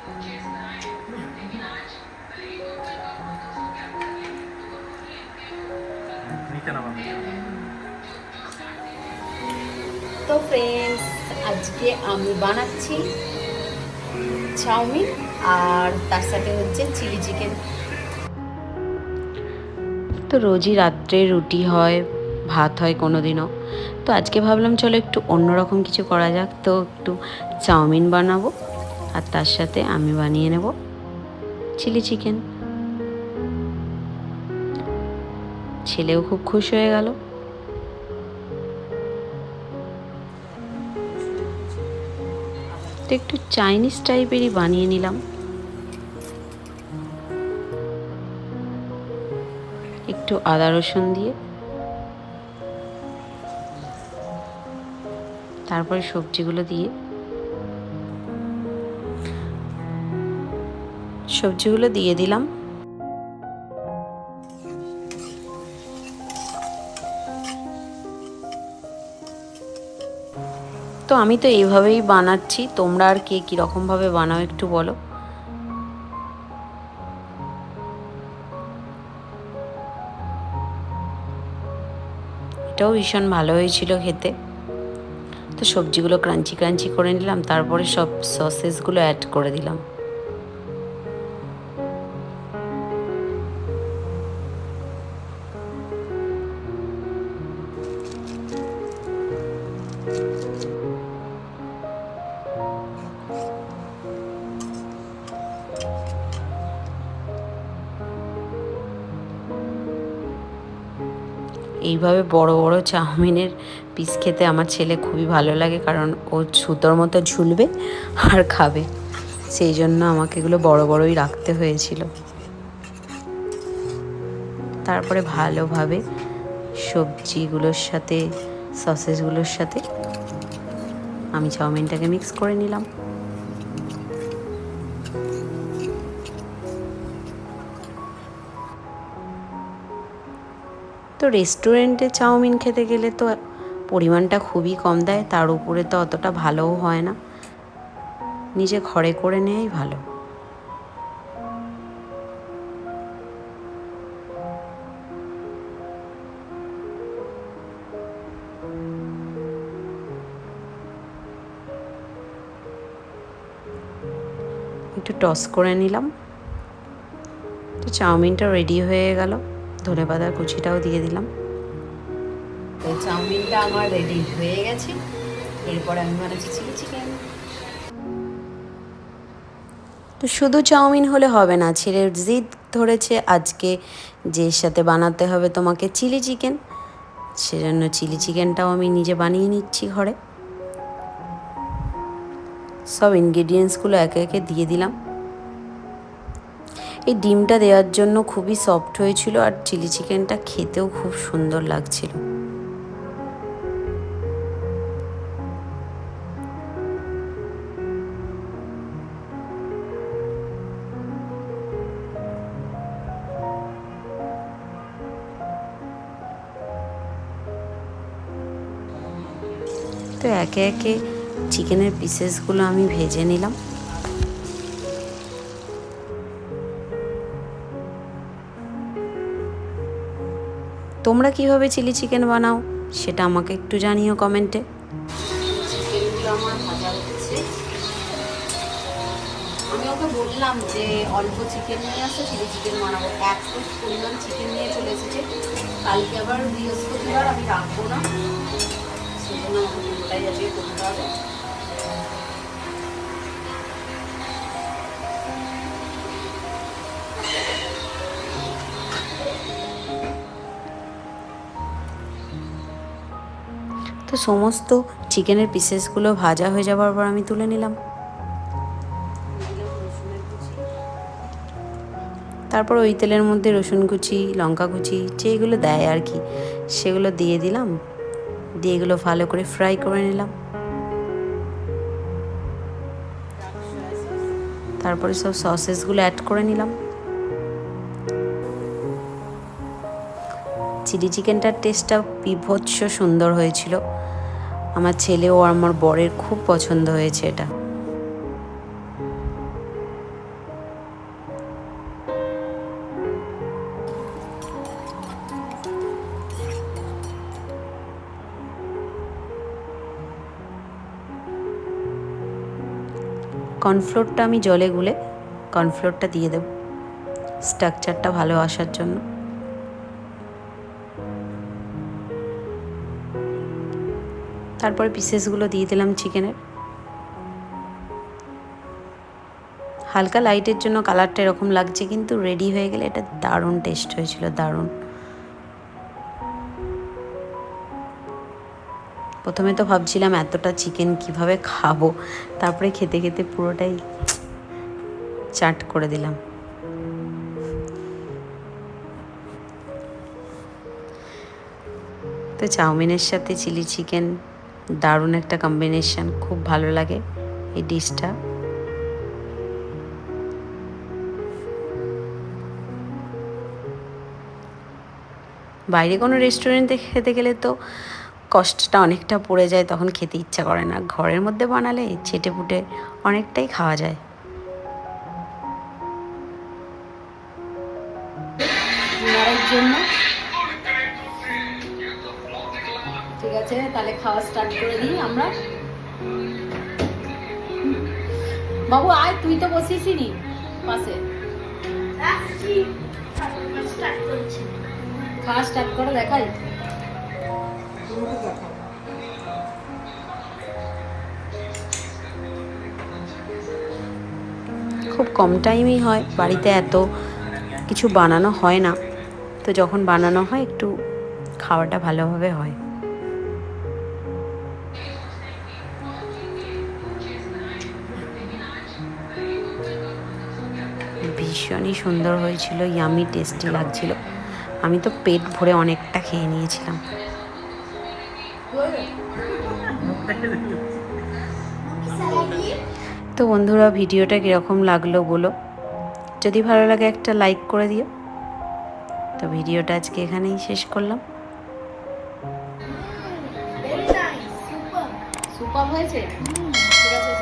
তো ফ্রেন্ডস, আজকে আমি বানাচ্ছি চাউমিন আর তার সাথে হচ্ছে চিলি চিকেন। তো রোজই রাত্রে রুটি হয়, ভাত হয় কোনো দিনও। তো আজকে ভাবলাম চলো একটু অন্যরকম কিছু করা যাক, তো একটু চাউমিন বানাবো আর তার সাথে আমি বানিয়ে নেব চিলি চিকেন। ছেলেও খুব খুশি হয়ে গেল। তো একটু চাইনিজ টাইপেরই বানিয়ে নিলাম। একটু আদা রসুন দিয়ে, তারপরে সবজিগুলো দিয়ে দিলাম। তো আমি তো এইভাবেই বানাচ্ছি, তোমরা আর কে কীরকমভাবে বানাও একটু বলো। এটাও ভীষণ ভালো হয়েছিল খেতে। তো সবজিগুলো ক্রাঞ্চি ক্রাঞ্চি করে নিলাম, তারপরে সব সসেসগুলো অ্যাড করে দিলাম। এইভাবে বড় বড় চাউমিনের পিস খেতে আমার ছেলে খুবই ভালো লাগে, কারণ ও সুতোর মতো ঝুলবে আর খাবে। সেই জন্য আমাকে এগুলো বড় বড়ই রাখতে হয়েছিল। তারপরে ভালোভাবে সবজিগুলোর সাথে, সসেসগুলোর সাথে আমি চাউমিনটাকে মিক্স করে নিলাম। তো রেস্টুরেন্টে চাউমিন খেতে গেলে তো পরিমাণটা খুবই কম দেয়, তার উপরে তো অতটা ভালোও হয় না। নিজে ঘরে করে নেওয়াই ভালো। একটু টস করে নিলাম। তো চাউমিনটা রেডি হয়ে গেল, ধনেপাতার কুচিটাও দিয়ে দিলাম। তো চাউমিনটা আমার রেডি হয়ে গেছে। এরপর আমি বানাচ্ছি চিলি চিকেন। তো শুধু চাউমিন হলে হবে না, ছেলের জিদ ধরেছে আজকে যে সাথে বানাতে হবে তোমাকে চিলি চিকেন। সেজন্য চিলি চিকেনটাও আমি নিজে বানিয়ে নিচ্ছি ঘরে। সব ইনগ্রিডিয়েন্টসগুলো একে একে দিয়ে দিলাম। এই ডিমটা দেওয়ার জন্য খুবই সফট হয়েছিল, আর চিলি চিকেনটা খেতেও খুব সুন্দর লাগছিল। তো একে একে চিকেনের পিসেসগুলো আমি ভেজে নিলাম। তোমরা কিভাবে চিলি চিকেন বানাও সেটা আমাকে একটু জানিও কমেন্টে। চিকেনগুলো আমার ভাজা হচ্ছে। আমি ওকে বললাম যে অল্প চিকেন নিয়ে আসো, চিলি চিকেন বানাবো। এক পরিমাণ চিকেন নিয়ে চলে এসেছে। কালকে আবার বৃহস্পতিবার, আমি রাখবো না, সেই জন্য আমাকে পুরোটাই আজকে করতে হবে। তো সমস্ত চিকেনের পিসেসগুলো ভাজা হয়ে যাওয়ার পর আমি তুলে নিলাম। তারপর ওই তেলের মধ্যে রসুন কুচি, লঙ্কা কুচি যেগুলো দেয় আর কি, সেগুলো দিয়ে দিলাম। দিয়ে এগুলো ভালো করে ফ্রাই করে নিলাম। তারপরে সব সসেসগুলো অ্যাড করে নিলাম। চিলি চিকেনটার টেস্টটা বিভৎস সুন্দর হয়েছিল। আমার ছেলে ও আমার বরের খুব পছন্দ হয়েছে এটা। কর্নফ্লোরটা আমি জলে গুলে কর্নফ্লোরটা দিয়ে দেব স্ট্রাকচারটা ভালো আসার জন্য। তারপরে পিসেসগুলো দিয়ে দিলাম চিকেনের। হালকা লাইটের জন্য কালারটা এরকম লাগছে, কিন্তু রেডি হয়ে গেলে এটা দারুণ টেস্ট হয়েছিল, দারুণ। প্রথমে তো ভাবছিলাম এতটা চিকেন কিভাবে খাবো, তারপরে খেতে খেতে পুরোটাই চাট করে দিলাম। তো চাউমিনের সাথে চিলি চিকেন দারুণ একটা কম্বিনেশন, খুব ভালো লাগে এই ডিশটা। বাইরে কোনো রেস্টুরেন্টে খেতে গেলে তো কষ্টটা অনেকটা পড়ে যায়, তখন খেতে ইচ্ছা করে না। ঘরের মধ্যে বানালে চেটে পুটে অনেকটাই খাওয়া যায়। ডিনারের জন্য ঠিক আছে, তাহলে খাওয়া স্টার্ট করে দিই আমরা। বাবু আয়, তুই তো বসিসনি পাশে, খাওয়া স্টার্ট করে দেখাই। খুব কম টাইমই হয়, বাড়িতে এত কিছু বানানো হয় না, তো যখন বানানো হয় একটু খাওয়াটা ভালোভাবে হয়। ভীষণই সুন্দর হয়েছিল, ইয়ামি টেস্টি লাগছিল। আমি তো পেট ভরে অনেকটা খেয়ে নিয়েছিলাম। তো বন্ধুরা, ভিডিওটা কীরকম লাগলো বলো, যদি ভালো লাগে একটা লাইক করে দিও। তো ভিডিওটা আজকে এখানেই শেষ করলাম। সুপার হয়েছে, ঠিক আছে,